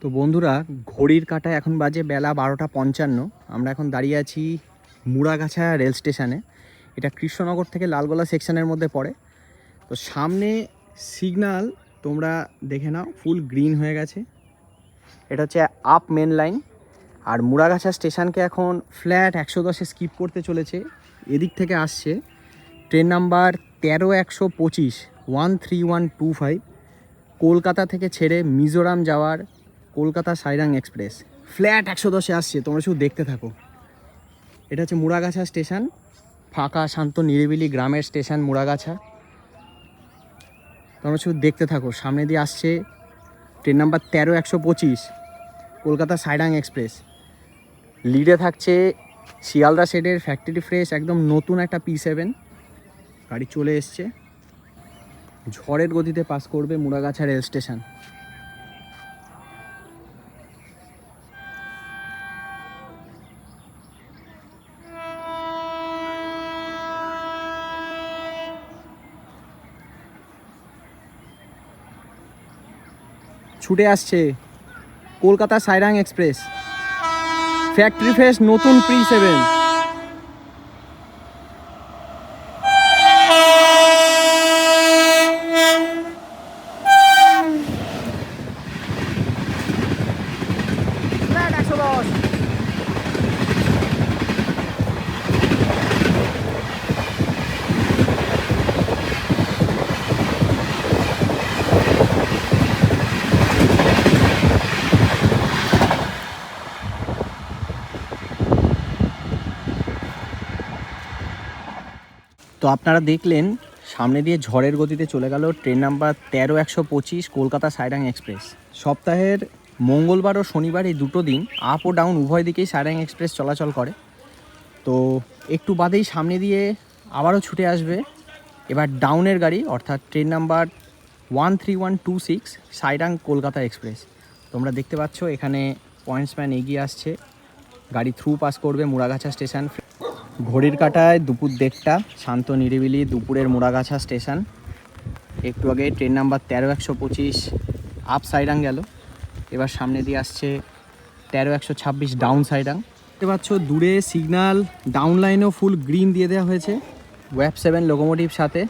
তো বন্ধুরা, ঘড়ির কাঁটায় এখন বাজে বেলা 12:55। আমরা এখন দাঁড়িয়ে আছি মুড়াগাছা রেল স্টেশনে। এটা কৃষ্ণনগর থেকে লালগোলা সেকশনের মধ্যে পড়ে। তো সামনে সিগন্যাল তোমরা দেখে নাও, ফুল গ্রিন হয়ে গেছে। এটা হচ্ছে আপ মেন লাইন। আর মুড়াগাছা স্টেশনকে এখন ফ্ল্যাট 110-এ স্কিপ করতে চলেছে। এদিক থেকে আসছে ট্রেন নাম্বার 13-125 13125, কলকাতা থেকে ছেড়ে মিজোরাম যাওয়ার কলকাতা সাইরাং এক্সপ্রেস। ফ্ল্যাট 110-এ আসছে, তোমরা শুধু দেখতে থাকো। এটা হচ্ছে মুড়াগাছা স্টেশন, ফাঁকা শান্ত নিরিবিলি গ্রামের স্টেশন মুড়াগাছা। তোমরা শুধু দেখতে থাকো। সামনে দিয়ে আসছে train number 13-125 Kolkata Sairang express. লিডে থাকছে শিয়ালদা শেডের ফ্যাক্টরি ফ্রেশ একদম নতুন একটা P7 গাড়ি চলে এসছে। ঝড়ের গতিতে পাস করবে মুড়াগাছা রেল স্টেশন। ছুটে আসছে Kolkata Sairang express, factory fresh নতুন P7। তো আপনারা দেখলেন সামনে দিয়ে ঝড়ের গতিতে চলে গেল train number 13-125 Kolkata Sairang express. সপ্তাহের মঙ্গলবার ও শনিবার এই দুটো দিন আপ ও ডাউন উভয় দিকেই সাইরাং এক্সপ্রেস চলাচল করে। তো একটু বাদেই সামনে দিয়ে আবারও ছুটে আসবে এবার ডাউনের গাড়ি, অর্থাৎ train number 13126 Sairang Kolkata express. তোমরা দেখতে পাচ্ছ এখানে পয়েন্টসম্যান এগিয়ে আসছে, গাড়ি থ্রু পাস করবে মুড়াগাছা স্টেশন। ঘড়ির কাঁটায় দুপুর 1:30, শান্ত নিরিবিলি দুপুরের মুড়াগাছা স্টেশন। একটু আগে ট্রেন নাম্বার 13-125 আপ সাইরাং গেল, এবার সামনে দিয়ে আসছে 13-126 ডাউন সাইরাং। দেখতে পাচ্ছ দূরে সিগন্যাল ডাউন লাইনেও ফুল গ্রিন দিয়ে দেওয়া হয়েছে ওয়েব 7 লোকোমোটিভ সাথে।